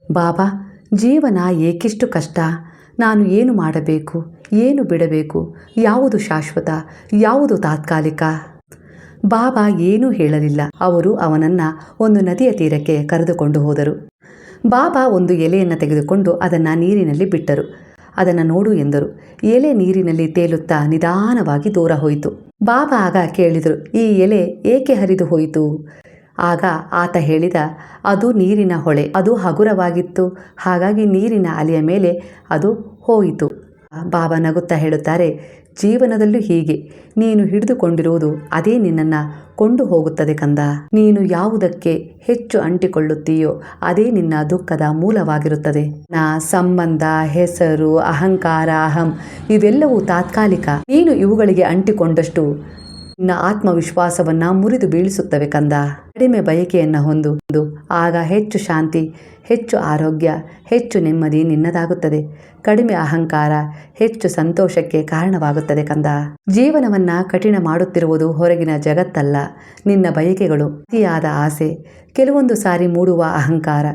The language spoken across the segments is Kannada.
ಬಾಬಾ, ಜೀವನ ಏಕಿಷ್ಟು ಕಷ್ಟ. ನಾನು ಏನು ಮಾಡಬೇಕು, ಏನು ಬಿಡಬೇಕು, ಯಾವುದು ಶಾಶ್ವತ, ಯಾವುದು ತಾತ್ಕಾಲಿಕ? ಬಾಬಾ ಏನೂ ಹೇಳಲಿಲ್ಲ. ಅವರು ಅವನನ್ನು ಒಂದು ನದಿಯ ತೀರಕ್ಕೆ ಕರೆದುಕೊಂಡು ಹೋದರು. ಬಾಬಾ ಒಂದು ಎಲೆಯನ್ನು ತೆಗೆದುಕೊಂಡು ಅದನ್ನು ನೀರಿನಲ್ಲಿ ಬಿಟ್ಟರು. ಅದನ್ನು ನೋಡು ಎಂದರು. ಎಲೆ ನೀರಿನಲ್ಲಿ ತೇಲುತ್ತಾ ನಿಧಾನವಾಗಿ ದೂರ ಹೋಯಿತು. ಬಾಬಾ ಆಗ ಕೇಳಿದರು, ಈ ಎಲೆ ಏಕೆ ಹರಿದು ಹೋಯಿತು? ಆಗ ಆತ ಹೇಳಿದ, ಅದು ನೀರಿನ ಹೊಳೆ, ಅದು ಹಗುರವಾಗಿತ್ತು, ಹಾಗಾಗಿ ನೀರಿನ ಅಲೆಯ ಮೇಲೆ ಅದು ಹೋಯಿತು. ಬಾಬಾ ನಗುತ್ತಾ ಹೇಳುತ್ತಾರೆ, ಜೀವನದಲ್ಲೂ ಹೀಗೆ ನೀನು ಹಿಡಿದುಕೊಂಡಿರುವುದು ಅದೇ ನಿನ್ನನ್ನು ಕೊಂಡು ಹೋಗುತ್ತದೆ ಕಂದ. ನೀನು ಯಾವುದಕ್ಕೆ ಹೆಚ್ಚು ಅಂಟಿಕೊಳ್ಳುತ್ತೀಯೋ ಅದೇ ನಿನ್ನ ದುಃಖದ ಮೂಲವಾಗಿರುತ್ತದೆ. ಸಂಬಂಧ, ಹೆಸರು, ಅಹಂಕಾರ, ಅಹಂ ಇವೆಲ್ಲವೂ ತಾತ್ಕಾಲಿಕ. ನೀನು ಇವುಗಳಿಗೆ ಅಂಟಿಕೊಂಡಷ್ಟು ನಿನ್ನ ಆತ್ಮವಿಶ್ವಾಸವನ್ನು ಮುರಿದು ಬೀಳಿಸುತ್ತವೆ ಕಂದ. ಕಡಿಮೆ ಬಯಕೆಯನ್ನು ಹೊಂದು, ಆಗ ಹೆಚ್ಚು ಶಾಂತಿ, ಹೆಚ್ಚು ಆರೋಗ್ಯ, ಹೆಚ್ಚು ನೆಮ್ಮದಿ ನಿನ್ನದಾಗುತ್ತದೆ. ಕಡಿಮೆ ಅಹಂಕಾರ ಹೆಚ್ಚು ಸಂತೋಷಕ್ಕೆ ಕಾರಣವಾಗುತ್ತದೆ ಕಂದ. ಜೀವನವನ್ನು ಕಠಿಣ ಮಾಡುತ್ತಿರುವುದು ಹೊರಗಿನ ಜಗತ್ತಲ್ಲ, ನಿನ್ನ ಬಯಕೆಗಳು, ಅತಿಯಾದ ಆಸೆ, ಕೆಲವೊಂದು ಸಾರಿ ಮೂಡುವ ಅಹಂಕಾರ,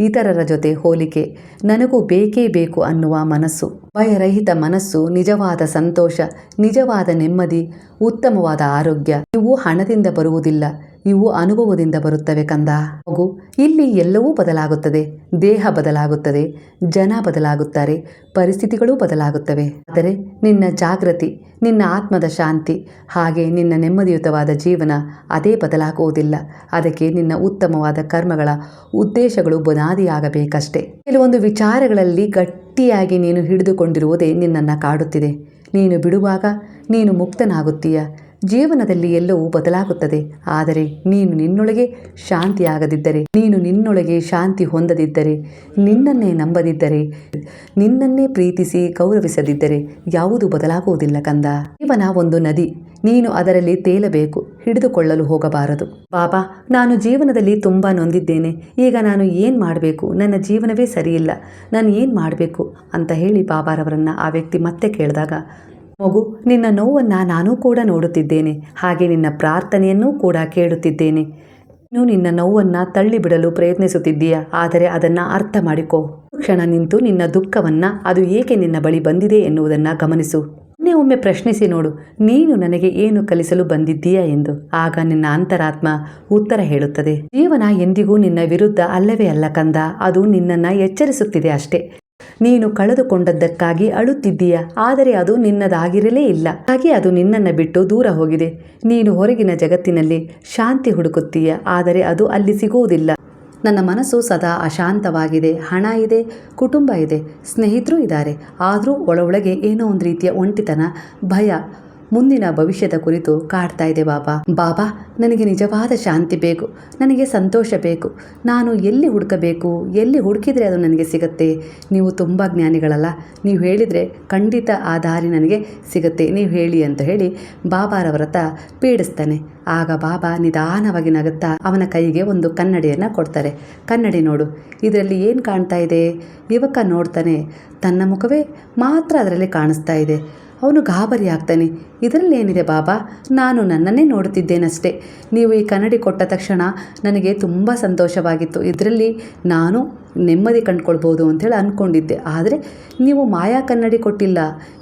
ಇತರರ ಜೊತೆ ಹೋಲಿಕೆ, ನನಗೂ ಬೇಕೇ ಬೇಕು ಅನ್ನುವ ಮನಸ್ಸು. ಭಯರಹಿತ ಮನಸ್ಸು ನಿಜವಾದ ಸಂತೋಷ, ನಿಜವಾದ ನೆಮ್ಮದಿ, ಉತ್ತಮವಾದ ಆರೋಗ್ಯ ಇವು ಹಣದಿಂದ ಬರುವುದಿಲ್ಲ, ಇವು ಅನುಭವದಿಂದ ಬರುತ್ತವೆ ಕಂದ. ಮಗು, ಇಲ್ಲಿ ಎಲ್ಲವೂ ಬದಲಾಗುತ್ತದೆ. ದೇಹ ಬದಲಾಗುತ್ತದೆ, ಜನ ಬದಲಾಗುತ್ತಾರೆ, ಪರಿಸ್ಥಿತಿಗಳೂ ಬದಲಾಗುತ್ತವೆ. ಆದರೆ ನಿನ್ನ ಜಾಗೃತಿ, ನಿನ್ನ ಆತ್ಮದ ಶಾಂತಿ, ಹಾಗೆ ನಿನ್ನ ನೆಮ್ಮದಿಯುತವಾದ ಜೀವನ ಅದೇ ಬದಲಾಗುವುದಿಲ್ಲ. ಅದಕ್ಕೆ ನಿನ್ನ ಉತ್ತಮವಾದ ಕರ್ಮಗಳ ಉದ್ದೇಶಗಳು ಬುನಾದಿಯಾಗಬೇಕಷ್ಟೇ. ಕೆಲವೊಂದು ವಿಚಾರಗಳಲ್ಲಿ ಗಟ್ಟಿಯಾಗಿ ನೀನು ಹಿಡಿದುಕೊಂಡಿರುವುದೇ ನಿನ್ನನ್ನು ಕಾಡುತ್ತಿದೆ. ನೀನು ಬಿಡುವಾಗ ನೀನು ಮುಕ್ತನಾಗುತ್ತೀಯ. ಜೀವನದಲ್ಲಿ ಎಲ್ಲವೂ ಬದಲಾಗುತ್ತದೆ. ಆದರೆ ನೀನು ನಿನ್ನೊಳಗೆ ಶಾಂತಿಯಾಗದಿದ್ದರೆ, ನೀನು ನಿನ್ನೊಳಗೆ ಶಾಂತಿ ಹೊಂದದಿದ್ದರೆ, ನಿನ್ನನ್ನೇ ನಂಬದಿದ್ದರೆ, ನಿನ್ನನ್ನೇ ಪ್ರೀತಿಸಿ ಗೌರವಿಸದಿದ್ದರೆ ಯಾವುದು ಬದಲಾಗುವುದಿಲ್ಲ ಕಂದ. ಜೀವನ ಒಂದು ನದಿ, ನೀನು ಅದರಲ್ಲಿ ತೇಲಬೇಕು, ಹಿಡಿದುಕೊಳ್ಳಲು ಹೋಗಬಾರದು. ಬಾಬಾ, ನಾನು ಜೀವನದಲ್ಲಿ ತುಂಬ ನೊಂದಿದ್ದೇನೆ, ಈಗ ನಾನು ಏನು ಮಾಡಬೇಕು? ನನ್ನ ಜೀವನವೇ ಸರಿಯಿಲ್ಲ, ನಾನು ಏನು ಮಾಡಬೇಕು ಅಂತ ಹೇಳಿ ಬಾಬಾರವರನ್ನು ಆ ವ್ಯಕ್ತಿ ಮತ್ತೆ ಕೇಳಿದಾಗ, ಮಗು, ನಿನ್ನ ನೋವನ್ನು ನಾನೂ ಕೂಡ ನೋಡುತ್ತಿದ್ದೇನೆ, ಹಾಗೆ ನಿನ್ನ ಪ್ರಾರ್ಥನೆಯನ್ನೂ ಕೂಡ ಕೇಳುತ್ತಿದ್ದೇನೆ. ನೀನು ನಿನ್ನ ನೋವನ್ನು ತಳ್ಳಿಬಿಡಲು ಪ್ರಯತ್ನಿಸುತ್ತಿದ್ದೀಯ, ಆದರೆ ಅದನ್ನು ಅರ್ಥ ಮಾಡಿಕೋ. ಕ್ಷಣ ನಿಂತು ನಿನ್ನ ದುಃಖವನ್ನು, ಅದು ಏಕೆ ನಿನ್ನ ಬಳಿ ಬಂದಿದೆ ಎನ್ನುವುದನ್ನು ಗಮನಿಸು. ಒಮ್ಮೆ ಪ್ರಶ್ನಿಸಿ ನೋಡು, ನೀನು ನನಗೆ ಏನು ಕಲಿಸಲು ಬಂದಿದ್ದೀಯಾ ಎಂದು. ಆಗ ನಿನ್ನ ಅಂತರಾತ್ಮ ಉತ್ತರ ಹೇಳುತ್ತದೆ. ಜೀವನ ಎಂದಿಗೂ ನಿನ್ನ ವಿರುದ್ಧ ಅಲ್ಲವೇ ಅಲ್ಲ ಕಂದ, ಅದು ನಿನ್ನನ್ನು ಎಚ್ಚರಿಸುತ್ತಿದೆ ಅಷ್ಟೇ. ನೀನು ಕಳೆದುಕೊಂಡದ್ದಕ್ಕಾಗಿ ಅಳುತ್ತಿದ್ದೀಯ, ಆದರೆ ಅದು ನಿನ್ನದಾಗಿರಲೇ ಇಲ್ಲ, ಹಾಗೆ ಅದು ನಿನ್ನನ್ನು ಬಿಟ್ಟು ದೂರ ಹೋಗಿದೆ. ನೀನು ಹೊರಗಿನ ಜಗತ್ತಿನಲ್ಲಿ ಶಾಂತಿ ಹುಡುಕುತ್ತೀಯ, ಆದರೆ ಅದು ಅಲ್ಲಿ ಸಿಗುವುದಿಲ್ಲ. ನನ್ನ ಮನಸ್ಸು ಸದಾ ಅಶಾಂತವಾಗಿದೆ. ಹಣ ಇದೆ, ಕುಟುಂಬ ಇದೆ, ಸ್ನೇಹಿತರು ಇದ್ದಾರೆ, ಆದರೂ ಒಳಗೆ ಏನೋ ಒಂದು ರೀತಿಯ ಒಂಟಿತನ, ಭಯ, ಮುಂದಿನ ಭವಿಷ್ಯದ ಕುರಿತು ಕಾಡ್ತಾ ಇದೆ. ಬಾಬಾ, ನನಗೆ ನಿಜವಾದ ಶಾಂತಿ ಬೇಕು, ನನಗೆ ಸಂತೋಷ ಬೇಕು. ನಾನು ಎಲ್ಲಿ ಹುಡುಕಬೇಕು? ಎಲ್ಲಿ ಹುಡುಕಿದರೆ ಅದು ನನಗೆ ಸಿಗುತ್ತೆ? ನೀವು ತುಂಬ ಜ್ಞಾನಿಗಳಲ್ಲ, ನೀವು ಹೇಳಿದರೆ ಖಂಡಿತ ಆ ದಾರಿ ನನಗೆ ಸಿಗುತ್ತೆ, ನೀವು ಹೇಳಿ ಅಂತ ಹೇಳಿ ಬಾಬಾರವರತ್ತ ಪೀಡಿಸ್ತಾನೆ. ಆಗ ಬಾಬಾ ನಿಧಾನವಾಗಿ ನಗುತ್ತಾ ಅವನ ಕೈಗೆ ಒಂದು ಕನ್ನಡಿಯನ್ನು ಕೊಡ್ತಾರೆ. ಕನ್ನಡಿ ನೋಡು, ಇದರಲ್ಲಿ ಏನು ಕಾಣ್ತಾ ಇದೆ? ಯುವಕ ನೋಡ್ತಾನೆ, ತನ್ನ ಮುಖವೇ ಮಾತ್ರ ಅದರಲ್ಲಿ ಕಾಣಿಸ್ತಾ ಇದೆ. ಅವನು ಗಾಬರಿ ಆಗ್ತಾನೆ. ಇದರಲ್ಲಿ ಏನಿದೆ ಬಾಬಾ? ನಾನು ನನ್ನನ್ನೇ ನೋಡುತ್ತಿದ್ದೇನಷ್ಟೇ. ನೀವು ಈ ಕನ್ನಡಿ ಕೊಟ್ಟ ತಕ್ಷಣ ನನಗೆ ತುಂಬ ಸಂತೋಷವಾಗಿತ್ತು. ಇದರಲ್ಲಿ ನಾನು ನೆಮ್ಮದಿ ಕಂಡುಕೊಳ್ಬೋದು ಅಂಥೇಳಿ ಅಂದ್ಕೊಂಡಿದ್ದೆ. ಆದರೆ ನೀವು ಮಾಯಾ ಕನ್ನಡಿ ಕೊಟ್ಟಿಲ್ಲ,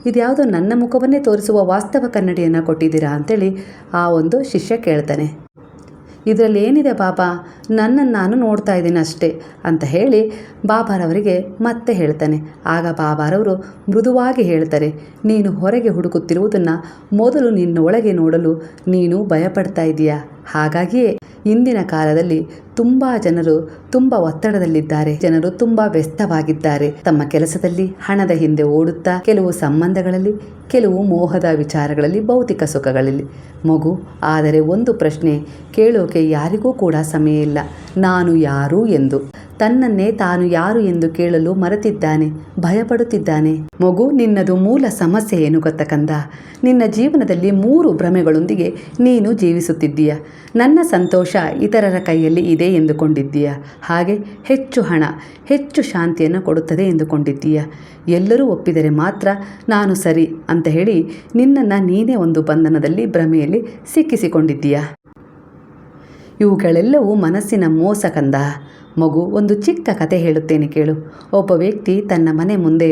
ಇದ್ಯಾವುದೋ ನನ್ನ ಮುಖವನ್ನೇ ತೋರಿಸುವ ವಾಸ್ತವ ಕನ್ನಡಿಯನ್ನು ಕೊಟ್ಟಿದ್ದೀರಾ ಅಂಥೇಳಿ ಆ ಒಂದು ಶಿಷ್ಯ ಕೇಳ್ತಾನೆ. ಇದರಲ್ಲಿ ಏನಿದೆ ಬಾಬಾ? ನನ್ನನ್ನು ನಾನು ನೋಡ್ತಾ ಇದ್ದೀನಿ ಅಷ್ಟೇ ಅಂತ ಹೇಳಿ ಬಾಬಾರವರಿಗೆ ಮತ್ತೆ ಹೇಳ್ತಾನೆ. ಆಗ ಬಾಬಾರವರು ಮೃದುವಾಗಿ ಹೇಳ್ತಾರೆ, ನೀನು ಹೊರಗೆ ಹುಡುಕುತ್ತಿರುವುದನ್ನು ಮೊದಲು ನಿನ್ನೊಳಗೆ ನೋಡಲು ನೀನು ಭಯಪಡ್ತಾ ಇದೀಯಾ. ಹಾಗಾಗಿಯೇ ಇಂದಿನ ಕಾಲದಲ್ಲಿ ತುಂಬ ಜನರು ತುಂಬ ಒತ್ತಡದಲ್ಲಿದ್ದಾರೆ. ಜನರು ತುಂಬ ವ್ಯಸ್ತವಾಗಿದ್ದಾರೆ. ತಮ್ಮ ಕೆಲಸದಲ್ಲಿ, ಹಣದ ಹಿಂದೆ ಓಡುತ್ತಾ, ಕೆಲವು ಸಂಬಂಧಗಳಲ್ಲಿ, ಕೆಲವು ಮೋಹದ ವಿಚಾರಗಳಲ್ಲಿ, ಭೌತಿಕ ಸುಖಗಳಲ್ಲಿ. ಮಗು, ಆದರೆ ಒಂದು ಪ್ರಶ್ನೆ ಕೇಳೋಕೆ ಯಾರಿಗೂ ಕೂಡ ಸಮಯ ಇಲ್ಲ, ನಾನು ಯಾರು ಎಂದು. ತನ್ನನ್ನೇ ತಾನು ಯಾರು ಎಂದು ಕೇಳಲು ಮರೆತಿದ್ದಾನೆ, ಭಯಪಡುತ್ತಿದ್ದಾನೆ. ಮಗು, ನಿನ್ನದು ಮೂಲ ಸಮಸ್ಯೆ ಏನು ಗೊತ್ತಾ ಕಂದ? ನಿನ್ನ ಜೀವನದಲ್ಲಿ 3 ಭ್ರಮೆಗಳೊಂದಿಗೆ ನೀನು ಜೀವಿಸುತ್ತಿದ್ದೀಯ. ನನ್ನ ಸಂತೋಷ ಇತರರ ಕೈಯಲ್ಲಿ ಇದೆ ಎಂದುಕೊಂಡಿದ್ದೀಯ, ಹಾಗೆ ಹೆಚ್ಚು ಹಣ ಹೆಚ್ಚು ಶಾಂತಿಯನ್ನು ಕೊಡುತ್ತದೆ ಎಂದುಕೊಂಡಿದ್ದೀಯ. ಎಲ್ಲರೂ ಒಪ್ಪಿದರೆ ಮಾತ್ರ ನಾನು ಸರಿ ಅಂತ ಹೇಳಿ ನಿನ್ನನ್ನು ನೀನೇ ಒಂದು ಬಂಧನದಲ್ಲಿ, ಭ್ರಮೆಯಲ್ಲಿ ಸಿಕ್ಕಿಸಿಕೊಂಡಿದ್ದೀಯ. ಇವುಗಳೆಲ್ಲವೂ ಮನಸ್ಸಿನ ಮೋಸ ಕಂದ. ಮಗು, ಒಂದು ಚಿಕ್ಕ ಕತೆ ಹೇಳುತ್ತೇನೆ ಕೇಳು. ಒಬ್ಬ ವ್ಯಕ್ತಿ ತನ್ನ ಮನೆ ಮುಂದೆ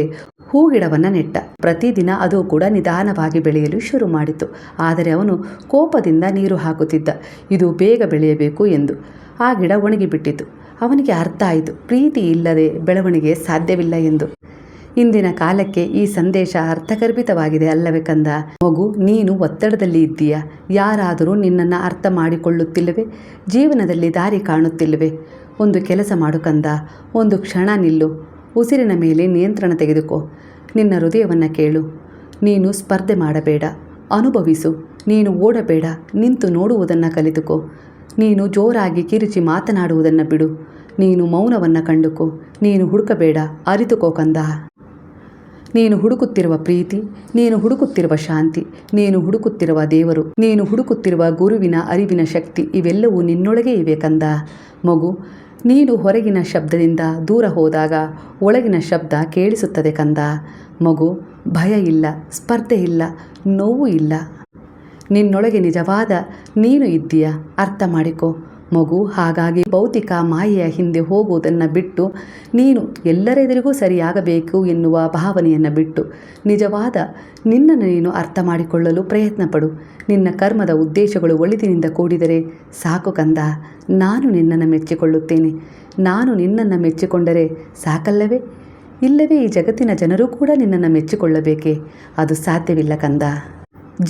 ಹೂಗಿಡವನ್ನು ನೆಟ್ಟ. ಪ್ರತಿದಿನ ಅದು ಕೂಡ ನಿಧಾನವಾಗಿ ಬೆಳೆಯಲು ಶುರು ಮಾಡಿತು. ಆದರೆ ಅವನು ಕೋಪದಿಂದ ನೀರು ಹಾಕುತ್ತಿದ್ದ, ಇದು ಬೇಗ ಬೆಳೆಯಬೇಕು ಎಂದು. ಆ ಗಿಡ ಒಣಗಿಬಿಟ್ಟಿತು. ಅವನಿಗೆ ಅರ್ಥ ಆಯಿತು, ಪ್ರೀತಿ ಇಲ್ಲದೆ ಬೆಳವಣಿಗೆ ಸಾಧ್ಯವಿಲ್ಲ ಎಂದು. ಇಂದಿನ ಕಾಲಕ್ಕೆ ಈ ಸಂದೇಶ ಅರ್ಥಗರ್ಭಿತವಾಗಿದೆ ಅಲ್ಲವೇ ಕಂದ? ಮಗು, ನೀನು ಒತ್ತಡದಲ್ಲಿ ಇದ್ದೀಯಾ? ಯಾರಾದರೂ ನಿನ್ನನ್ನು ಅರ್ಥ ಮಾಡಿಕೊಳ್ಳುತ್ತಿಲ್ಲವೇ? ಜೀವನದಲ್ಲಿ ದಾರಿ ಕಾಣುತ್ತಿಲ್ಲವೇ? ಒಂದು ಕೆಲಸ ಮಾಡು ಕಂದ. ಒಂದು ಕ್ಷಣ ನಿಲ್ಲು. ಉಸಿರಿನ ಮೇಲೆ ನಿಯಂತ್ರಣ ತೆಗೆದುಕೋ. ನಿನ್ನ ಹೃದಯವನ್ನು ಕೇಳು. ನೀನು ಸ್ಪರ್ಧೆ ಮಾಡಬೇಡ, ಅನುಭವಿಸು. ನೀನು ಓಡಬೇಡ, ನಿಂತು ನೋಡುವುದನ್ನು ಕಲಿತುಕೋ. ನೀನು ಜೋರಾಗಿ ಕಿರುಚಿ ಮಾತನಾಡುವುದನ್ನು ಬಿಡು. ನೀನು ಮೌನವನ್ನು ಕಂಡುಕೋ. ನೀನು ಹುಡುಕಬೇಡ, ಅರಿತುಕೋ ಕಂದ. ನೀನು ಹುಡುಕುತ್ತಿರುವ ಪ್ರೀತಿ, ನೀನು ಹುಡುಕುತ್ತಿರುವ ಶಾಂತಿ, ನೀನು ಹುಡುಕುತ್ತಿರುವ ದೇವರು, ನೀನು ಹುಡುಕುತ್ತಿರುವ ಗುರುವಿನ ಅರಿವಿನ ಶಕ್ತಿ ಇವೆಲ್ಲವೂ ನಿನ್ನೊಳಗೆ ಇವೆ ಕಂದ. ಮಗು, ನೀನು ಹೊರಗಿನ ಶಬ್ದದಿಂದ ದೂರ ಹೋದಾಗ ಒಳಗಿನ ಶಬ್ದ ಕೇಳಿಸುತ್ತದೆ ಕಂದ. ಮಗು, ಭಯ ಇಲ್ಲ, ಸ್ಪರ್ಧೆ ಇಲ್ಲ, ನೋವು ಇಲ್ಲ. ನಿನ್ನೊಳಗೆ ನಿಜವಾದ ನೀನು ಇದ್ದೀಯ, ಅರ್ಥ ಮಾಡಿಕೊ ಮಗು. ಹಾಗಾಗಿ ಭೌತಿಕ ಮಾಯೆಯ ಹಿಂದೆ ಹೋಗುವುದನ್ನು ಬಿಟ್ಟು, ನೀನು ಎಲ್ಲರೆದುರಿಗೂ ಸರಿಯಾಗಬೇಕು ಎನ್ನುವ ಭಾವನೆಯನ್ನು ಬಿಟ್ಟು ನಿಜವಾದ ನಿನ್ನನ್ನು ನೀನು ಅರ್ಥ ಮಾಡಿಕೊಳ್ಳಲು ಪ್ರಯತ್ನ ಪಡು. ನಿನ್ನ ಕರ್ಮದ ಉದ್ದೇಶಗಳು ಒಳಿತಿನಿಂದ ಕೂಡಿದರೆ ಸಾಕು ಕಂದ. ನಾನು ನಿನ್ನನ್ನು ಮೆಚ್ಚಿಕೊಳ್ಳುತ್ತೇನೆ. ನಾನು ನಿನ್ನನ್ನು ಮೆಚ್ಚಿಕೊಂಡರೆ ಸಾಕಲ್ಲವೇ? ಇಲ್ಲವೇ ಈ ಜಗತ್ತಿನ ಜನರು ಕೂಡ ನಿನ್ನನ್ನು ಮೆಚ್ಚಿಕೊಳ್ಳಬೇಕೇ? ಅದು ಸಾಧ್ಯವಿಲ್ಲ ಕಂದ.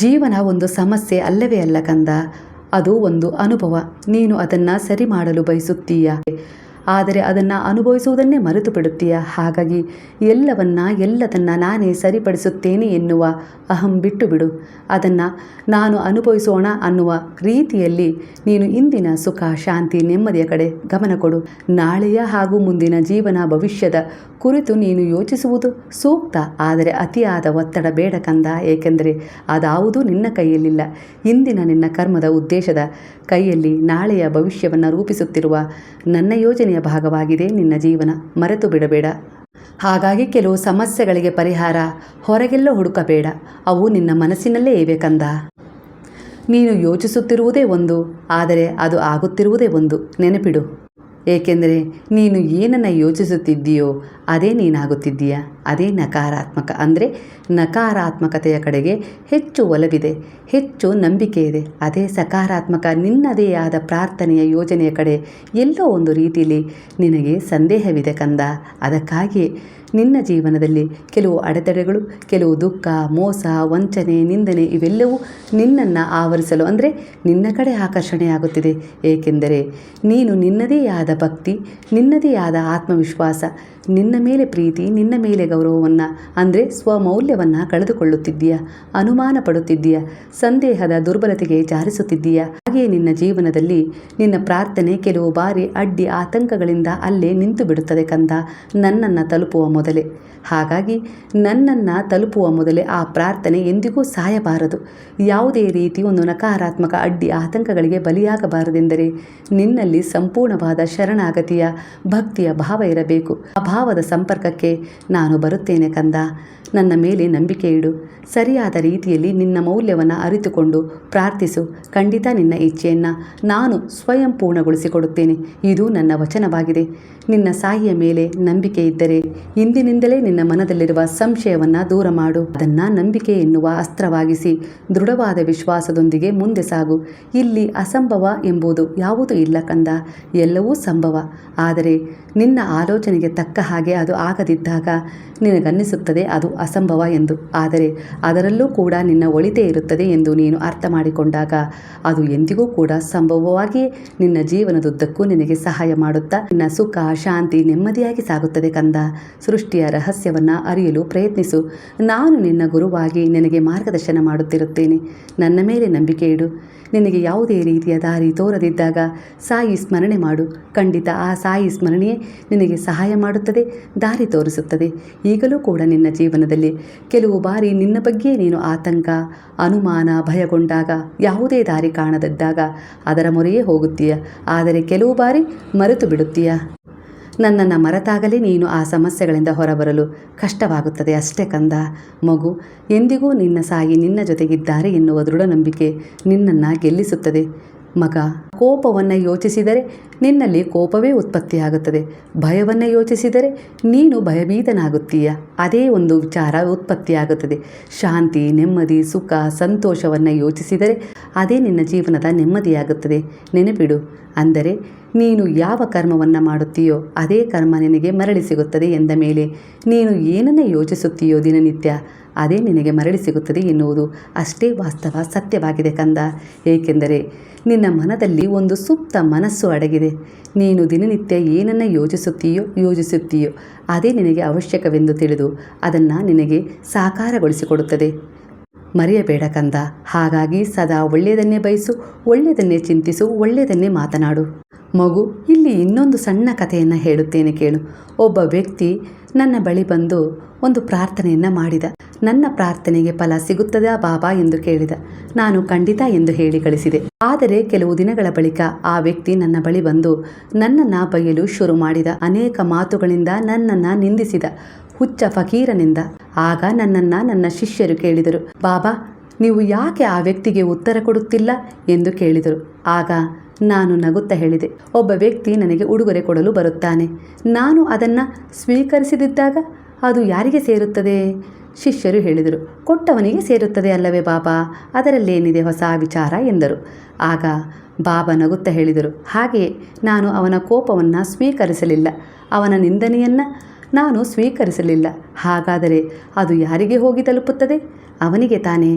ಜೀವನ ಒಂದು ಸಮಸ್ಯೆ ಅಲ್ಲವೇ ಅಲ್ಲ ಕಂದ, ಅದು ಒಂದು ಅನುಭವ. ನೀನು ಅದನ್ನು ಸರಿ ಮಾಡಲು ಬಯಸುತ್ತೀಯ, ಆದರೆ ಅದನ್ನು ಅನುಭವಿಸುವುದನ್ನೇ ಮರೆತು ಬಿಡುತ್ತೀಯ. ಹಾಗಾಗಿ ಎಲ್ಲದನ್ನು ನಾನೇ ಸರಿಪಡಿಸುತ್ತೇನೆ ಎನ್ನುವ ಅಹಂ ಬಿಟ್ಟು ಬಿಡು. ಅದನ್ನು ನಾನು ಅನುಭವಿಸೋಣ ಅನ್ನುವ ರೀತಿಯಲ್ಲಿ ನೀನು ಇಂದಿನ ಸುಖ, ಶಾಂತಿ, ನೆಮ್ಮದಿಯ ಕಡೆ ಗಮನ ಕೊಡು. ನಾಳೆಯ ಹಾಗೂ ಮುಂದಿನ ಜೀವನ, ಭವಿಷ್ಯದ ಕುರಿತು ನೀನು ಯೋಚಿಸುವುದು ಸೂಕ್ತ, ಆದರೆ ಅತಿಯಾದ ಒತ್ತಡ ಬೇಡ ಕಂದ. ಏಕೆಂದರೆ ಅದಾವುದೂ ನಿನ್ನ ಕೈಯಲ್ಲಿಲ್ಲ. ಇಂದಿನ ನಿನ್ನ ಕರ್ಮದ ಉದ್ದೇಶದ ಕೈಯಲ್ಲಿ ನಾಳೆಯ ಭವಿಷ್ಯವನ್ನು ರೂಪಿಸುತ್ತಿರುವ ನನ್ನ ಯೋಜನೆಯ ಭಾಗವಾಗಿದೆ ನಿನ್ನ ಜೀವನ. ಮರೆತು ಬಿಡಬೇಡ. ಹಾಗಾಗಿ ಕೆಲವು ಸಮಸ್ಯೆಗಳಿಗೆ ಪರಿಹಾರ ಹೊರಗೆಲ್ಲೋ ಹುಡುಕಬೇಡ, ಅವು ನಿನ್ನ ಮನಸ್ಸಿನಲ್ಲೇ ಇವೆ ಕಂದ. ನೀನು ಯೋಚಿಸುತ್ತಿರುವುದೇ ಒಂದು, ಆದರೆ ಅದು ಆಗುತ್ತಿರುವುದೇ ಒಂದು. ನೆನಪಿಡು. ಏಕೆಂದರೆ ನೀನು ಏನನ್ನು ಯೋಚಿಸುತ್ತಿದ್ದೀಯೋ ಅದೇ ನೀನಾಗುತ್ತಿದ್ದೀಯ. ಅದೇ ನಕಾರಾತ್ಮಕ. ಅಂದರೆ ನಕಾರಾತ್ಮಕತೆಯ ಕಡೆಗೆ ಹೆಚ್ಚು ಒಲವಿದೆ, ಹೆಚ್ಚು ನಂಬಿಕೆ ಇದೆ. ಅದೇ ಸಕಾರಾತ್ಮಕ, ನಿನ್ನದೇ ಆದ ಪ್ರಾರ್ಥನೆಯ ಯೋಜನೆಯ ಕಡೆ ಎಲ್ಲೋ ಒಂದು ರೀತಿಯಲ್ಲಿ ನಿನಗೆ ಸಂದೇಹವಿದೆ ಕಂದ. ಅದಕ್ಕಾಗಿಯೇ ನಿನ್ನ ಜೀವನದಲ್ಲಿ ಕೆಲವು ಅಡೆತಡೆಗಳು, ಕೆಲವು ದುಃಖ, ಮೋಸ, ವಂಚನೆ, ನಿಂದನೆ ಇವೆಲ್ಲವೂ ನಿನ್ನನ್ನು ಆವರಿಸಲು, ಅಂದರೆ ನಿನ್ನ ಕಡೆ ಆಕರ್ಷಣೆಯಾಗುತ್ತಿದೆ. ಏಕೆಂದರೆ ನೀನು ನಿನ್ನದೇ ಆದ ಭಕ್ತಿ, ನಿನ್ನದೇ ಆದ ಆತ್ಮವಿಶ್ವಾಸ, ನಿನ್ನ ಮೇಲೆ ಪ್ರೀತಿ, ನಿನ್ನ ಮೇಲೆ ಗೌರವವನ್ನು, ಅಂದರೆ ಸ್ವಮೌಲ್ಯವನ್ನು ಕಳೆದುಕೊಳ್ಳುತ್ತಿದ್ದೀಯ. ಅನುಮಾನ ಪಡುತ್ತಿದ್ದೀಯ. ಸಂದೇಹದ ದುರ್ಬಲತೆಗೆ ಜಾರಿಸುತ್ತಿದ್ದೀಯ. ಹಾಗೆಯೇ ನಿನ್ನ ಜೀವನದಲ್ಲಿ ನಿನ್ನ ಪ್ರಾರ್ಥನೆ ಕೆಲವು ಬಾರಿ ಅಡ್ಡಿ ಆತಂಕಗಳಿಂದ ಅಲ್ಲೇ ನಿಂತು ಬಿಡುತ್ತದೆ ಕಂದ, ನನ್ನನ್ನು ತಲುಪುವ ಮೊದಲೇ. ಹಾಗಾಗಿ ನನ್ನನ್ನು ತಲುಪುವ ಮೊದಲೇ ಆ ಪ್ರಾರ್ಥನೆ ಎಂದಿಗೂ ಸಾಯಬಾರದು. ಯಾವುದೇ ರೀತಿ ಒಂದು ನಕಾರಾತ್ಮಕ ಅಡ್ಡಿ ಆತಂಕಗಳಿಗೆ ಬಲಿಯಾಗಬಾರದೆಂದರೆ ನಿನ್ನಲ್ಲಿ ಸಂಪೂರ್ಣವಾದ ಶರಣಾಗತಿಯ ಭಕ್ತಿಯ ಭಾವ ಇರಬೇಕು. ಆ ಭಾವದ ಸಂಪರ್ಕಕ್ಕೆ ನಾನು ಬರುತ್ತೇನೆ ಕಂದ. ನನ್ನ ಮೇಲೆ ನಂಬಿಕೆ ಇಡು. ಸರಿಯಾದ ರೀತಿಯಲ್ಲಿ ನಿನ್ನ ಮೌಲ್ಯವನ್ನು ಅರಿತುಕೊಂಡು ಪ್ರಾರ್ಥಿಸು. ಖಂಡಿತ ನಿನ್ನ ಇಚ್ಛೆಯನ್ನು ನಾನು ಸ್ವಯಂ ಪೂರ್ಣಗೊಳಿಸಿಕೊಡುತ್ತೇನೆ. ಇದು ನನ್ನ ವಚನವಾಗಿದೆ. ನಿನ್ನ ಸಾಯಿಯ ಮೇಲೆ ನಂಬಿಕೆ ಇದ್ದರೆ ಇಂದಿನಿಂದಲೇ ನಿನ್ನ ಮನದಲ್ಲಿರುವ ಸಂಶಯವನ್ನು ದೂರ ಮಾಡು. ಅದನ್ನು ನಂಬಿಕೆ ಎನ್ನುವ ಅಸ್ತ್ರವಾಗಿಸಿ ದೃಢವಾದ ವಿಶ್ವಾಸದೊಂದಿಗೆ ಮುಂದೆ ಸಾಗು. ಇಲ್ಲಿ ಅಸಂಭವ ಎಂಬುದು ಯಾವುದೂ ಇಲ್ಲ ಕಂದ, ಎಲ್ಲವೂ ಸಂಭವ. ಆದರೆ ನಿನ್ನ ಆಲೋಚನೆಗೆ ತಕ್ಕ ಹಾಗೆ ಅದು ಆಗದಿದ್ದಾಗ ನಿನಗನ್ನಿಸುತ್ತದೆ ಅದು ಅಸಂಭವ ಎಂದು. ಆದರೆ ಅದರಲ್ಲೂ ಕೂಡ ನಿನ್ನ ಒಳಿತೇ ಇರುತ್ತದೆ ಎಂದು ನೀನು ಅರ್ಥ ಮಾಡಿಕೊಂಡಾಗ ಅದು ಎಂದಿಗೂ ಕೂಡ ಸಂಭವವಾಗಿಯೇ ನಿನ್ನ ಜೀವನದುದ್ದಕ್ಕೂ ನಿನಗೆ ಸಹಾಯ ಮಾಡುತ್ತಾ ನಿನ್ನ ಸುಖ, ಶಾಂತಿ, ನೆಮ್ಮದಿಯಾಗಿ ಸಾಗುತ್ತದೆ ಕಂದ. ಸೃಷ್ಟಿಯ ರಹಸ್ಯವನ್ನು ಅರಿಯಲು ಪ್ರಯತ್ನಿಸು. ನಾನು ನಿನ್ನ ಗುರುವಾಗಿ ನಿನಗೆ ಮಾರ್ಗದರ್ಶನ ಮಾಡುತ್ತಿರುತ್ತೇನೆ. ನನ್ನ ಮೇಲೆ ನಂಬಿಕೆ ಇಡು. ನಿನಗೆ ಯಾವುದೇ ರೀತಿಯ ದಾರಿ ತೋರದಿದ್ದಾಗ ಸಾಯಿ ಸ್ಮರಣೆ ಮಾಡು. ಖಂಡಿತ ಆ ಸಾಯಿ ಸ್ಮರಣೆಯೇ ನಿನಗೆ ಸಹಾಯ ಮಾಡುತ್ತದೆ, ದಾರಿ ತೋರಿಸುತ್ತದೆ. ಈಗಲೂ ಕೂಡ ನಿನ್ನ ಜೀವನದಲ್ಲಿ ಕೆಲವು ಬಾರಿ ನಿನ್ನ ಬಗ್ಗೆ ನೀನು ಆತಂಕ, ಅನುಮಾನ, ಭಯಗೊಂಡಾಗ, ಯಾವುದೇ ದಾರಿ ಕಾಣದಿದ್ದಾಗ ಅದರ ಮೊರೆಯೇ ಹೋಗುತ್ತೀಯ. ಆದರೆ ಕೆಲವು ಬಾರಿ ಮರೆತು ಬಿಡುತ್ತೀಯ. ನನ್ನನ್ನು ಮರೆತಾಗಲೇ ನೀನು ಆ ಸಮಸ್ಯೆಗಳಿಂದ ಹೊರಬರಲು ಕಷ್ಟವಾಗುತ್ತದೆ ಅಷ್ಟೇ ಕಂದ. ಮಗು, ಎಂದಿಗೂ ನಿನ್ನ ಸಾಯಿ ನಿನ್ನ ಜೊತೆಗಿದ್ದಾರೆ ಎನ್ನುವ ದೃಢ ನಂಬಿಕೆ ನಿನ್ನನ್ನು ಗೆಲ್ಲಿಸುತ್ತದೆ. ಮಗ, ಕೋಪವನ್ನು ಯೋಚಿಸಿದರೆ ನಿನ್ನಲ್ಲಿ ಕೋಪವೇ ಉತ್ಪತ್ತಿಯಾಗುತ್ತದೆ. ಭಯವನ್ನು ಯೋಚಿಸಿದರೆ ನೀನು ಭಯಭೀತನಾಗುತ್ತೀಯ. ಅದೇ ಒಂದು ವಿಚಾರ ಉತ್ಪತ್ತಿಯಾಗುತ್ತದೆ. ಶಾಂತಿ, ನೆಮ್ಮದಿ, ಸುಖ, ಸಂತೋಷವನ್ನು ಯೋಚಿಸಿದರೆ ಅದೇ ನಿನ್ನ ಜೀವನದ ನೆಮ್ಮದಿಯಾಗುತ್ತದೆ. ನೆನಪಿಡು, ಅಂದರೆ ನೀನು ಯಾವ ಕರ್ಮವನ್ನು ಮಾಡುತ್ತೀಯೋ ಅದೇ ಕರ್ಮ ನಿನಗೆ ಮರಳಿ ಸಿಗುತ್ತದೆ ಎಂದ ಮೇಲೆ ನೀನು ಏನನ್ನು ಯೋಚಿಸುತ್ತೀಯೋ ದಿನನಿತ್ಯ ಅದೇ ನಿನಗೆ ಮರಳಿ ಸಿಗುತ್ತದೆ ಎನ್ನುವುದು ಅಷ್ಟೇ ವಾಸ್ತವ, ಸತ್ಯವಾಗಿದೆ ಕಂದ. ಏಕೆಂದರೆ ನಿನ್ನ ಮನದಲ್ಲಿ ಒಂದು ಸುಪ್ತ ಮನಸ್ಸು ಅಡಗಿದೆ. ನೀನು ದಿನನಿತ್ಯ ಏನನ್ನು ಯೋಚಿಸುತ್ತೀಯೋ ಅದೇ ನಿನಗೆ ಅವಶ್ಯಕವೆಂದು ತಿಳಿದು ಅದನ್ನು ನಿನಗೆ ಸಾಕಾರಗೊಳಿಸಿಕೊಡುತ್ತದೆ. ಮರೆಯಬೇಡ ಕಂದ. ಹಾಗಾಗಿ ಸದಾ ಒಳ್ಳೆಯದನ್ನೇ ಬಯಸು, ಒಳ್ಳೆಯದನ್ನೇ ಚಿಂತಿಸು, ಒಳ್ಳೆಯದನ್ನೇ ಮಾತನಾಡು. ಮಗು, ಇಲ್ಲಿ ಇನ್ನೊಂದು ಸಣ್ಣ ಕಥೆಯನ್ನು ಹೇಳುತ್ತೇನೆ ಕೇಳು. ಒಬ್ಬ ವ್ಯಕ್ತಿ ನನ್ನ ಬಳಿ ಬಂದು ಒಂದು ಪ್ರಾರ್ಥನೆಯನ್ನು ಮಾಡಿದ. ನನ್ನ ಪ್ರಾರ್ಥನೆಗೆ ಫಲ ಸಿಗುತ್ತದಾ ಬಾಬಾ ಎಂದು ಕೇಳಿದ. ನಾನು ಖಂಡಿತ ಎಂದು ಹೇಳಿ ಕಳಿಸಿದೆ. ಆದರೆ ಕೆಲವು ದಿನಗಳ ಬಳಿಕ ಆ ವ್ಯಕ್ತಿ ನನ್ನ ಬಳಿ ಬಂದು ನನ್ನನ್ನು ಬೈಯಲು ಶುರು ಮಾಡಿದ. ಅನೇಕ ಮಾತುಗಳಿಂದ ನನ್ನನ್ನು ನಿಂದಿಸಿದ, ಹುಚ್ಚ ಫಕೀರನಿಂದ. ಆಗ ನನ್ನನ್ನು ನನ್ನ ಶಿಷ್ಯರು ಕೇಳಿದರು, ಬಾಬಾ, ನೀವು ಯಾಕೆ ಆ ವ್ಯಕ್ತಿಗೆ ಉತ್ತರ ಕೊಡುತ್ತಿಲ್ಲ ಎಂದು ಕೇಳಿದರು. ಆಗ ನಾನು ನಗುತ್ತಾ ಹೇಳಿದೆ, ಒಬ್ಬ ವ್ಯಕ್ತಿ ನನಗೆ ಉಡುಗೊರೆ ಕೊಡಲು ಬರುತ್ತಾನೆ. ನಾನು ಅದನ್ನು ಸ್ವೀಕರಿಸದಿದ್ದಾಗ ಅದು ಯಾರಿಗೆ ಸೇರುತ್ತದೆ? ಶಿಷ್ಯರು ಹೇಳಿದರು, ಕೊಟ್ಟವನಿಗೆ ಸೇರುತ್ತದೆ ಅಲ್ಲವೇ ಬಾಬಾ, ಅದರಲ್ಲೇನಿದೆ ಹೊಸ ವಿಚಾರ ಎಂದರು. ಆಗ ಬಾಬಾ ನಗುತ್ತಾ ಹೇಳಿದರು, ಹಾಗೆಯೇ ನಾನು ಅವನ ಕೋಪವನ್ನು ಸ್ವೀಕರಿಸಲಿಲ್ಲ, ಅವನ ನಿಂದನೆಯನ್ನು ನಾನು ಸ್ವೀಕರಿಸಲಿಲ್ಲ. ಹಾಗಾದರೆ ಅದು ಯಾರಿಗೆ ಹೋಗಿ ತಲುಪುತ್ತದೆ? ಅವನಿಗೆ ತಾನೇ.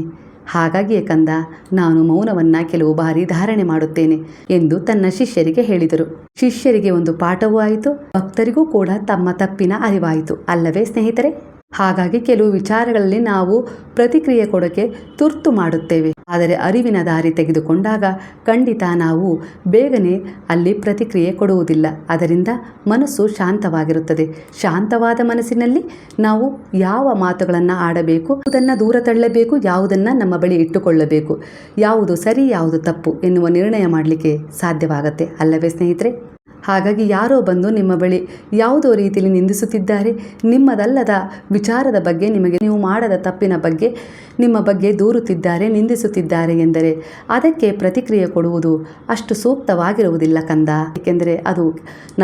ಹಾಗಾಗಿಯೇ ಕಂದ, ನಾನು ಮೌನವನ್ನು ಕೆಲವು ಬಾರಿ ಧಾರಣೆ ಮಾಡುತ್ತೇನೆ ಎಂದು ತನ್ನ ಶಿಷ್ಯರಿಗೆ ಹೇಳಿದರು. ಶಿಷ್ಯರಿಗೆ ಒಂದು ಪಾಠವೂ ಆಯಿತು, ಭಕ್ತರಿಗೂ ಕೂಡ ತಮ್ಮ ತಪ್ಪಿನ ಅರಿವಾಯಿತು ಅಲ್ಲವೇ ಸ್ನೇಹಿತರೆ? ಹಾಗಾಗಿ ಕೆಲವು ವಿಚಾರಗಳಲ್ಲಿ ನಾವು ಪ್ರತಿಕ್ರಿಯೆ ಕೊಡೋಕ್ಕೆ ತುರ್ತು ಮಾಡುತ್ತೇವೆ. ಆದರೆ ಅರಿವಿನ ದಾರಿ ತೆಗೆದುಕೊಂಡಾಗ ಖಂಡಿತ ನಾವು ಬೇಗನೆ ಅಲ್ಲಿ ಪ್ರತಿಕ್ರಿಯೆ ಕೊಡುವುದಿಲ್ಲ. ಅದರಿಂದ ಮನಸ್ಸು ಶಾಂತವಾಗಿರುತ್ತದೆ. ಶಾಂತವಾದ ಮನಸ್ಸಿನಲ್ಲಿ ನಾವು ಯಾವ ಮಾತುಗಳನ್ನು ಆಡಬೇಕು, ಯಾವುದನ್ನು ದೂರ ತಳ್ಳಬೇಕು, ಯಾವುದನ್ನು ನಮ್ಮ ಬಳಿ ಇಟ್ಟುಕೊಳ್ಳಬೇಕು, ಯಾವುದು ಸರಿ ಯಾವುದು ತಪ್ಪು ಎನ್ನುವ ನಿರ್ಣಯ ಮಾಡಲಿಕ್ಕೆ ಸಾಧ್ಯವಾಗುತ್ತೆ ಅಲ್ಲವೇ ಸ್ನೇಹಿತರೆ? ಹಾಗಾಗಿ ಯಾರೋ ಬಂದು ನಿಮ್ಮ ಬಳಿ ಯಾವುದೋ ರೀತಿಯಲ್ಲಿ ನಿಂದಿಸುತ್ತಿದ್ದಾರೆ, ನಿಮ್ಮದಲ್ಲದ ವಿಚಾರದ ಬಗ್ಗೆ, ನೀವು ಮಾಡದ ತಪ್ಪಿನ ಬಗ್ಗೆ ನಿಮ್ಮ ಬಗ್ಗೆ ದೂರುತ್ತಿದ್ದಾರೆ, ನಿಂದಿಸುತ್ತಿದ್ದಾರೆ ಎಂದರೆ ಅದಕ್ಕೆ ಪ್ರತಿಕ್ರಿಯೆ ಕೊಡುವುದು ಅಷ್ಟು ಸೂಕ್ತವಾಗಿರುವುದಿಲ್ಲ ಕಂದ. ಏಕೆಂದರೆ ಅದು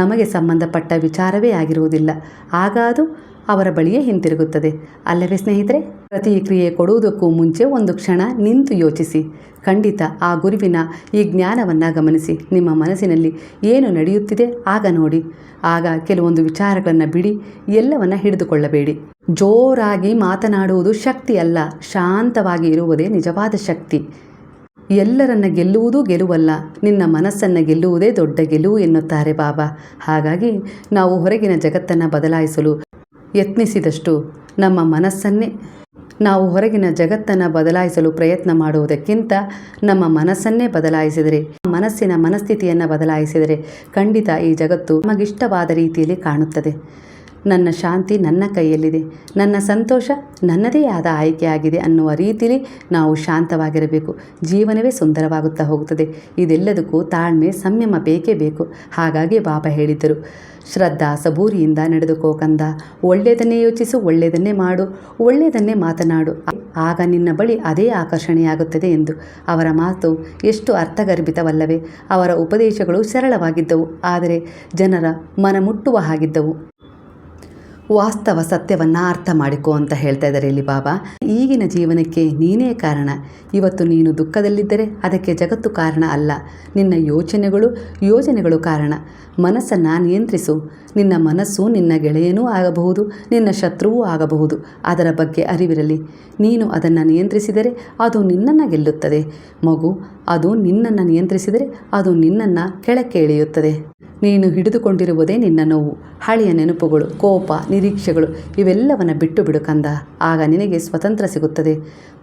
ನಮಗೆ ಸಂಬಂಧಪಟ್ಟ ವಿಚಾರವೇ ಆಗಿರುವುದಿಲ್ಲ. ಆಗ ಅದು ಅವರ ಬಳಿಯೇ ಹಿಂತಿರುಗುತ್ತದೆ ಅಲ್ಲವೇ ಸ್ನೇಹಿತರೆ? ಪ್ರತಿಕ್ರಿಯೆ ಕೊಡುವುದಕ್ಕೂ ಮುಂಚೆ ಒಂದು ಕ್ಷಣ ನಿಂತು ಯೋಚಿಸಿ. ಖಂಡಿತ ಆ ಗುರುವಿನ ಈ ಜ್ಞಾನವನ್ನು ಗಮನಿಸಿ. ನಿಮ್ಮ ಮನಸ್ಸಿನಲ್ಲಿ ಏನು ನಡೆಯುತ್ತಿದೆ ಆಗ ನೋಡಿ. ಆಗ ಕೆಲವೊಂದು ವಿಚಾರಗಳನ್ನು ಬಿಡಿ, ಎಲ್ಲವನ್ನು ಹಿಡಿದುಕೊಳ್ಳಬೇಡಿ. ಜೋರಾಗಿ ಮಾತನಾಡುವುದು ಶಕ್ತಿ ಅಲ್ಲ, ಶಾಂತವಾಗಿ ಇರುವುದೇ ನಿಜವಾದ ಶಕ್ತಿ. ಎಲ್ಲರನ್ನ ಗೆಲ್ಲುವುದು ಗೆಲುವಲ್ಲ, ನಿನ್ನ ಮನಸ್ಸನ್ನು ಗೆಲ್ಲುವುದೇ ದೊಡ್ಡ ಗೆಲುವು ಎನ್ನುತ್ತಾರೆ ಬಾಬಾ. ಹಾಗಾಗಿ ನಾವು ಹೊರಗಿನ ಜಗತ್ತನ್ನು ಬದಲಾಯಿಸಲು ಯತ್ನಿಸಿದಷ್ಟು ನಾವು ಹೊರಗಿನ ಜಗತ್ತನ್ನು ಬದಲಾಯಿಸಲು ಪ್ರಯತ್ನ ಮಾಡುವುದಕ್ಕಿಂತ ನಮ್ಮ ಮನಸ್ಸನ್ನೇ ಬದಲಾಯಿಸಿದರೆ, ಮನಸ್ಸಿನ ಮನಸ್ಥಿತಿಯನ್ನು ಬದಲಾಯಿಸಿದರೆ ಖಂಡಿತ ಈ ಜಗತ್ತು ನಮಗಿಷ್ಟವಾದ ರೀತಿಯಲ್ಲಿ ಕಾಣುತ್ತದೆ. ನನ್ನ ಶಾಂತಿ ನನ್ನ ಕೈಯಲ್ಲಿದೆ, ನನ್ನ ಸಂತೋಷ ನನ್ನದೇ ಆದ ಆಯ್ಕೆಯಾಗಿದೆ ಅನ್ನುವ ರೀತಿಯಲ್ಲಿ ನಾವು ಶಾಂತವಾಗಿರಬೇಕು. ಜೀವನವೇ ಸುಂದರವಾಗುತ್ತಾ ಹೋಗುತ್ತದೆ. ಇದೆಲ್ಲದಕ್ಕೂ ತಾಳ್ಮೆ, ಸಂಯಮ ಬೇಕೇ ಬೇಕು. ಹಾಗಾಗಿ ಬಾಬಾ ಹೇಳಿದ್ದರು, ಶ್ರದ್ಧಾ ಸಬೂರಿಯಿಂದ ನಡೆದುಕೋ ಕಂದ. ಒಳ್ಳೆಯದನ್ನೇ ಯೋಚಿಸು, ಒಳ್ಳೆಯದನ್ನೇ ಮಾಡು, ಒಳ್ಳೆಯದನ್ನೇ ಮಾತನಾಡು, ಆಗ ನಿನ್ನ ಬಳಿ ಅದೇ ಆಕರ್ಷಣೆಯಾಗುತ್ತದೆ ಎಂದು. ಅವರ ಮಾತು ಎಷ್ಟು ಅರ್ಥಗರ್ಭಿತವಲ್ಲವೇ? ಅವರ ಉಪದೇಶಗಳು ಸರಳವಾಗಿದ್ದವು, ಆದರೆ ಜನರ ಮನ ಮುಟ್ಟುವ ಹಾಗಿದ್ದವು. ವಾಸ್ತವ ಸತ್ಯವನ್ನು ಅರ್ಥ ಮಾಡಿಕೋ ಅಂತ ಹೇಳ್ತಾ ಇದ್ದಾರೆ ಇಲ್ಲಿ ಬಾಬಾ. ಈಗಿನ ಜೀವನಕ್ಕೆ ನೀನೇ ಕಾರಣ. ಇವತ್ತು ನೀನು ದುಃಖದಲ್ಲಿದ್ದರೆ ಅದಕ್ಕೆ ಜಗತ್ತು ಕಾರಣ ಅಲ್ಲ, ನಿನ್ನ ಯೋಜನೆಗಳು ಕಾರಣ. ಮನಸ್ಸನ್ನು ನಿಯಂತ್ರಿಸು. ನಿನ್ನ ಮನಸ್ಸು ನಿನ್ನ ಗೆಳೆಯನೂ ಆಗಬಹುದು, ನಿನ್ನ ಶತ್ರುವೂ ಆಗಬಹುದು. ಅದರ ಬಗ್ಗೆ ಅರಿವಿರಲಿ. ನೀನು ಅದನ್ನು ನಿಯಂತ್ರಿಸಿದರೆ ಅದು ನಿನ್ನನ್ನು ಗೆಲ್ಲುತ್ತದೆ ಮಗು. ಅದು ನಿನ್ನನ್ನು ನಿಯಂತ್ರಿಸಿದರೆ ಅದು ನಿನ್ನನ್ನು ಕೆಳಕ್ಕೆ ಎಳೆಯುತ್ತದೆ. ನೀನು ಹಿಡಿದುಕೊಂಡಿರುವುದೇ ನಿನ್ನ ನೋವು, ಹಳೆಯ ನೆನಪುಗಳು, ಕೋಪ, ನಿರೀಕ್ಷೆಗಳು ಇವೆಲ್ಲವನ್ನು ಬಿಟ್ಟು ಬಿಡು ಕಂದ. ಆಗ ನಿನಗೆ ಸ್ವತಂತ್ರ ಸಿಗುತ್ತದೆ.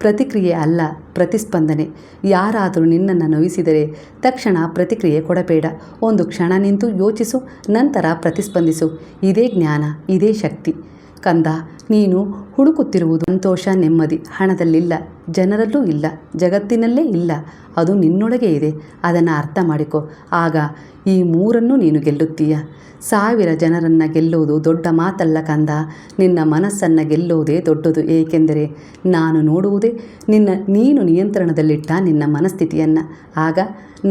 ಪ್ರತಿಕ್ರಿಯೆ ಅಲ್ಲ, ಪ್ರತಿಸ್ಪಂದನೆ. ಯಾರಾದರೂ ನಿನ್ನನ್ನು ನೋಯಿಸಿದರೆ ತಕ್ಷಣ ಪ್ರತಿಕ್ರಿಯೆ ಕೊಡಬೇಡ. ಒಂದು ಕ್ಷಣ ನಿಂತು ಯೋಚಿಸು, ನಂತರ ಪ್ರತಿಸ್ಪಂದಿಸು. ಇದೇ ಜ್ಞಾನ, ಇದೇ ಶಕ್ತಿ. ಕಂದ, ನೀನು ಹುಡುಕುತ್ತಿರುವುದು ಸಂತೋಷ, ನೆಮ್ಮದಿ ಹಣದಲ್ಲಿಲ್ಲ, ಜನರಲ್ಲೂ ಇಲ್ಲ, ಜಗತ್ತಿನಲ್ಲೇ ಇಲ್ಲ. ಅದು ನಿನ್ನೊಳಗೆ ಇದೆ. ಅದನ್ನು ಅರ್ಥ ಮಾಡಿಕೊ. ಆಗ ಈ ಮೂರನ್ನು ನೀನು ಗೆಲ್ಲುತ್ತೀಯ. 1000 ಜನರನ್ನು ಗೆಲ್ಲುವುದು ದೊಡ್ಡ ಮಾತಲ್ಲ ಕಂದ. ನಿನ್ನ ಮನಸ್ಸನ್ನು ಗೆಲ್ಲುವುದೇ ದೊಡ್ಡದು. ಏಕೆಂದರೆ ನಾನು ನೋಡುವುದೇ ನೀನು ನಿಯಂತ್ರಣದಲ್ಲಿಟ್ಟ ನಿನ್ನ ಮನಸ್ಥಿತಿಯನ್ನು. ಆಗ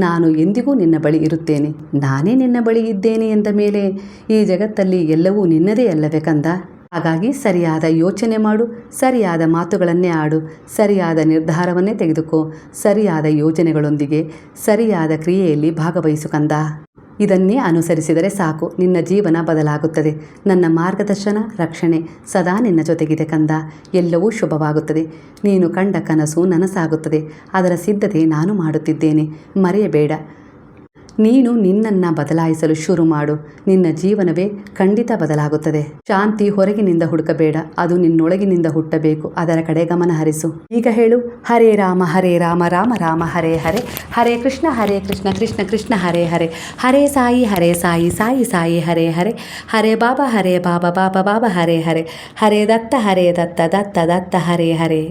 ನಾನು ಎಂದಿಗೂ ನಿನ್ನ ಬಳಿ ಇರುತ್ತೇನೆ. ನಾನೇ ನಿನ್ನ ಬಳಿ ಇದ್ದೇನೆ ಎಂದ ಮೇಲೆ ಈ ಜಗತ್ತಲ್ಲಿ ಎಲ್ಲವೂ ನಿನ್ನದೇ ಅಲ್ಲವೇ ಕಂದ? ಹಾಗಾಗಿ ಸರಿಯಾದ ಯೋಚನೆ ಮಾಡು, ಸರಿಯಾದ ಮಾತುಗಳನ್ನೇ ಆಡು, ಸರಿಯಾದ ನಿರ್ಧಾರವನ್ನೇ ತೆಗೆದುಕೋ, ಸರಿಯಾದ ಯೋಜನೆಗಳೊಂದಿಗೆ ಸರಿಯಾದ ಕ್ರಿಯೆಯಲ್ಲಿ ಭಾಗವಹಿಸು ಕಂದ. ಇದನ್ನೇ ಅನುಸರಿಸಿದರೆ ಸಾಕು, ನಿನ್ನ ಜೀವನ ಬದಲಾಗುತ್ತದೆ. ನನ್ನ ಮಾರ್ಗದರ್ಶನ, ರಕ್ಷಣೆ ಸದಾ ನಿನ್ನ ಜೊತೆಗಿದೆ ಕಂದ. ಎಲ್ಲವೂ ಶುಭವಾಗುತ್ತದೆ. ನೀನು ಕಂಡ ಕನಸು ನನಸಾಗುತ್ತದೆ. ಅದರ ಸಿದ್ಧತೆ ನಾನು ಮಾಡುತ್ತಿದ್ದೇನೆ, ಮರೆಯಬೇಡ. ನೀನು ನಿನ್ನನ್ನು ಬದಲಾಯಿಸಲು ಶುರು ಮಾಡು. ನಿನ್ನ ಜೀವನವೇ ಖಂಡಿತ ಬದಲಾಗುತ್ತದೆ. ಶಾಂತಿ ಹೊರಗಿನಿಂದ ಹುಡುಕಬೇಡ, ಅದು ನಿನ್ನೊಳಗಿನಿಂದ ಹುಟ್ಟಬೇಕು. ಅದರ ಕಡೆ ಗಮನ ಹರಿಸು. ಈಗ ಹೇಳು, ಹರೇ ರಾಮ ರಾಮ ರಾಮ ಹರೇ ಹರೇ, ಹರೇ ಕೃಷ್ಣ ಕೃಷ್ಣ ಕೃಷ್ಣ ಹರೇ ಹರೇ, ಹರೇ ಸಾಯಿ ಸಾಯಿ ಸಾಯಿ ಹರೇ ಹರೇ, ಹರೇ ಬಾಬಾ ಬಾಬಾ ಬಾಬಾ ಹರೇ ಹರೇ, ಹರೇ ದತ್ತ ದತ್ತ ದತ್ತ ಹರೇ ಹರೇ.